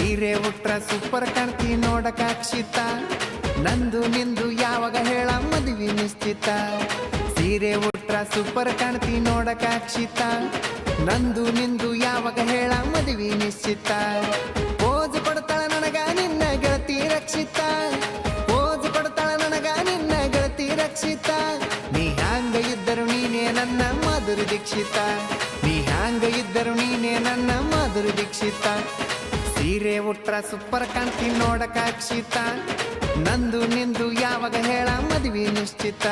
ಸೀರೆ ಉಟ್ರ ಸೂಪರ್ ಕಾಣ್ತಿ ನೋಡಕ ಅಕ್ಷಿತ ನಂದು ನಿಂದು ಯಾವಾಗ ಹೇಳ ಮದುವೆ ನಿಶ್ಚಿತ ಸೀರೆ ಉಟ್ರ ಸೂಪರ್ ಕಾಣ್ತಿ ನೋಡಕ ಅಕ್ಷಿತ ನಂದು ನಿಂದು ಯಾವಾಗ ಹೇಳ ಮದುವೆ ನಿಶ್ಚಿತ ಪೋಜ್ ಕೊಡ್ತಾಳ ನನಗ ನಿನ್ನ ಗೆಳತಿ ರಕ್ಷಿತ ಪೋಜ್ ಕೊಡ್ತಾಳ ನನಗ ನಿನ್ನ ಗೆಳತಿ ರಕ್ಷಿತ ನೀ ಹ್ಯಾಂಗ ಇದ್ದರು ನೀನೇ ನನ್ನ ಮಾಧುರಿ ದೀಕ್ಷಿತ ನೀ ಹ್ಯಾಂಗ ಇದ್ದರು ನೀನೇ ನನ್ನ ಮಾಧುರಿ ದೀಕ್ಷಿತ ಸೀರೆ ಉಟ್ರ ಸೂಪರ್ ಕಾಣ್ತಿ ನೋಡಕ ಅಕ್ಷಿತ ನಂದು ನಿಂದು ಯಾವಾಗ ಹೇಳ ಮದುವೆ ನಿಶ್ಚಿತ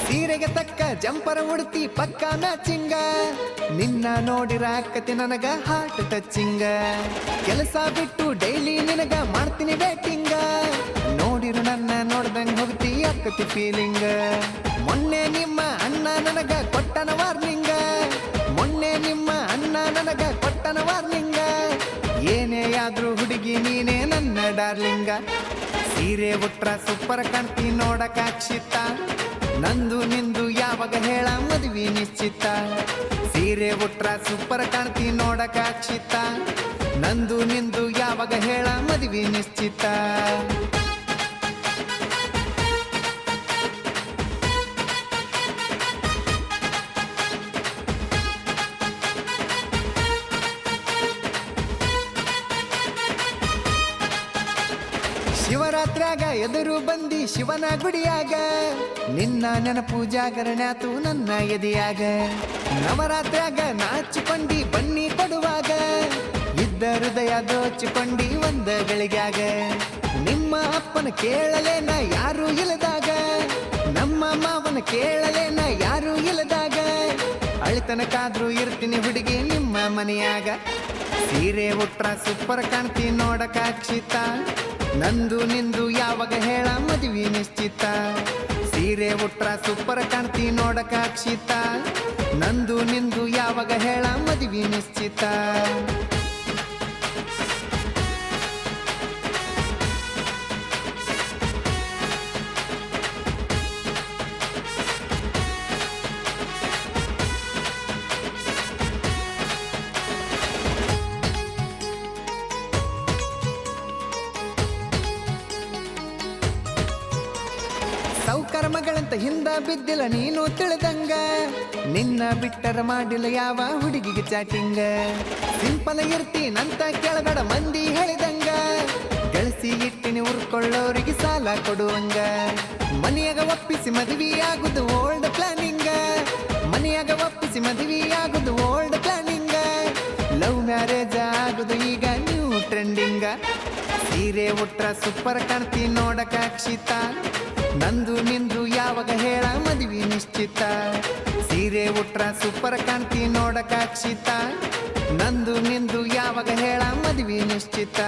ಸೀರೆಗೆ ತಕ್ಕ ಜಂಪರ ಉಡ್ತಿ ಪಕ್ಕ ಮ್ಯಾಚಿಂಗ ನಿನ್ನ ನೋಡಿರ ಅಕ್ಕತಿ ನನಗ ಹಾರ್ಟ್ ಟಚಿಂಗ ಕೆಲಸ ಬಿಟ್ಟು ಡೈಲಿ ನಿನಗ ಮಾಡ್ತೀನಿ ವೇಟಿಂಗ ನೋಡಿರು ನನ್ನ ನೋಡ್ದಂಗ ಹೋಗ್ತಿ ಅಕ್ಕತಿ ಫೀಲಿಂಗ ಮೊನ್ನೆ ನಿಮ್ಮ ಅಣ್ಣ ನನಗ ಕೊಟ್ಟನ ವಾರ್ನಿಂಗ ಮೊನ್ನೆ ನಿಮ್ಮ ಅಣ್ಣ ನನಗ ಕೊಟ್ಟನ ವಾರ್ನಿಂಗ ಏನೇ ಆದ್ರೂ ಹುಡುಗಿ ನೀನೇ ನನ್ನ ಡಾರ್ಲಿಂಗ ಸೀರೆ ಉಟ್ರ ಸೂಪರ್ ಕಾಣ್ತಿ ನೋಡಕ ಅಕ್ಷಿತ ನಂದು ನಿಂದು ಯಾವಾಗ ಹೇಳ ಮದುವೆ ನಿಶ್ಚಿತ ಸೀರೆ ಉಟ್ರ ಸೂಪರ್ ಕಾಣ್ತಿ ನೋಡಕ ಅಕ್ಷಿತ ನಂದು ನಿಂದು ಯಾವಾಗ ಹೇಳ ಮದುವೆ ನಿಶ್ಚಿತ ಶಿವರಾತ್ರ್ಯಾಗ ಎದುರು ಬಂದಿ ಶಿವನ ಗುಡಿಯಾಗ ನಿನ್ನ ನೆನಪು ಜಾಗರಣಾತು ನನ್ನ ಎದೆಯಾಗ ನವರಾತ್ರ್ಯಾಗ ನಾಚಿಕೊಂಡಿ ಬನ್ನಿ ಕೊಡುವಾಗ ಇದ್ದ ಹೃದಯ ದೋಚಿಕೊಂಡಿ ಒಂದ ಗಳಿಗ್ಯಾಗ ನಿಮ್ಮ ಅಪ್ಪನ ಕೇಳಲೇನ ಯಾರು ಇಲ್ಲದಾಗ ನಮ್ಮ ಮಾವನ ಕೇಳಲೇನ ಯಾರು ಇಲ್ಲದಾಗ ಅಳಿತನಕಾದ್ರೂ ಇರ್ತೀನಿ ಹುಡುಗಿ ನಿಮ್ಮ ಮನೆಯಾಗ ಸೀರೆ ಉಟ್ರ ಸೂಪರ್ ಕಾಣ್ತಿ ನೋಡಕ ಅಕ್ಷಿತ ನಂದು ನಿಂದು ಯಾವಾಗ ಹೇಳ ಮದುವೆ ನಿಶ್ಚಿತ ಸೀರೆ ಉಟ್ರ ಸೂಪರ್ ಕಾಣ್ತಿ ನೋಡಕ ಅಕ್ಷಿತ ನಂದು ನಿಂದು ಯಾವಾಗ ಹೇಳ ಮದುವೆ ನಿಶ್ಚಿತ ಸೌಕರ್ಮಗಳಂತ ಹಿಂದ ಬಿದ್ದಿಲ್ಲ ನೀನು ತಿಳಿದಂಗ ನಿನ್ನ ಬಿಟ್ಟರ ಮಾಡಿಲ್ಲ ಯಾವ ಹುಡುಗಿಗೆ ಚಾಟಿಂಗ ಸಿಂಪಲ್ ಇರ್ತೀನಂತ ಕೆಳಗಡ ಮಂದಿ ಹೇಳಿದಂಗ ಗಳಿಸಿ ಇಟ್ಟಿನಿ ಉರ್ಕೊಳ್ಳೋರಿಗೆ ಸಾಲ ಕೊಡುವಂಗ ಮನೆಯಾಗ ಒಪ್ಪಿಸಿ ಮದುವೆ ಆಗುದು ಓಲ್ಡ್ ಪ್ಲಾನಿಂಗ ಮನೆಯಾಗ ಒಪ್ಪಿಸಿ ಮದುವೆ ಆಗುದು ಓಲ್ಡ್ ಪ್ಲಾನಿಂಗ ಲವ್ ಮ್ಯಾರೇಜ್ ಆಗುದು ಈಗ ನ್ಯೂ ಟ್ರೆಂಡಿಂಗ ಸೀರೆ ಉಟ್ರ ಸೂಪರ್ ಕಾಣ್ತಿ ನೋಡಕ ಅಕ್ಷಿತ ನಂದು ನಿಂದು ಯಾವಾಗ ಹೇಳ ಮದುವೆ ನಿಶ್ಚಿತ ಸೀರೆ ಉಟ್ರ ಸೂಪರ್ ಕಾಣ್ತಿ ನೋಡಕ ಅಕ್ಷಿತ ನಂದು ನಿಂದು ಯಾವಾಗ ಹೇಳ ಮದುವೆ ನಿಶ್ಚಿತ